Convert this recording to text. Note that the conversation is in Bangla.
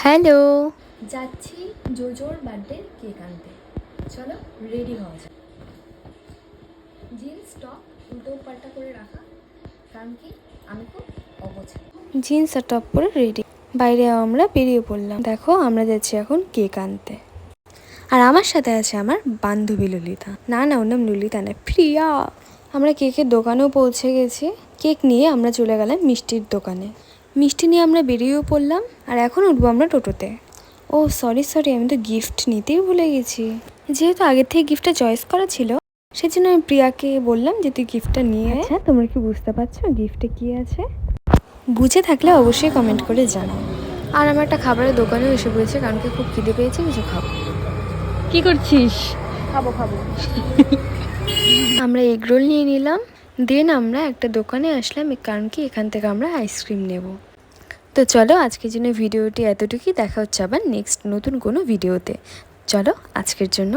হ্যালো। যাচ্ছি জোজোর বার্থডে কেক আনতে। চলো রেডি হওয়া যাক। জিন্স টপ উল্টো পাল্টা করে রাখা, কারণ কি আমি খুব অগোছালো। জিন্স আর টপ পরে রেডি, বাইরে আমরা বেরিয়ে পড়লাম। দেখো আমরা যাচ্ছি এখন কেক আনতে, আর আমার সাথে আছে আমার বান্ধবী ললিতা। না ওর নাম ললিতা না, প্রিয়া। আমরা কেকের দোকানেও পৌঁছে গেছি। কেক নিয়ে আমরা চলে গেলাম মিষ্টির দোকানে। মিষ্টি নিয়ে আমরা বেরিয়েও পড়লাম, আর এখন উঠবো আমরা টোটোতে। ও সরি আমি তো গিফট নিতেই ভুলে গেছি। যেহেতু আগের থেকে গিফটটা চয়েস করা ছিল, সেজন্য আমি প্রিয়াকে বললাম যে তুই গিফটটা নিয়ে। আচ্ছা তোমরা কি বুঝতে পারছো গিফটে কি আছে? বুঝে থাকলে অবশ্যই কমেন্ট করে জানাও। আর আমার একটা খাবারের দোকানেও এসে পড়েছে, কারণ কি খুব খিদে পেয়েছে, কিছু খাবো। কি করছিস? খাবো আমরা এগরোল নিয়ে নিলাম। দেন আমরা একটা দোকানে আসলাম, কারণ কি এখান থেকে আমরা আইসক্রিম নেব। তো চলো আজকের জন্য ভিডিওটি এতটুকুই। দেখা হচ্ছে আবার নেক্সট নতুন কোনো ভিডিওতে। চলো আজকের জন্য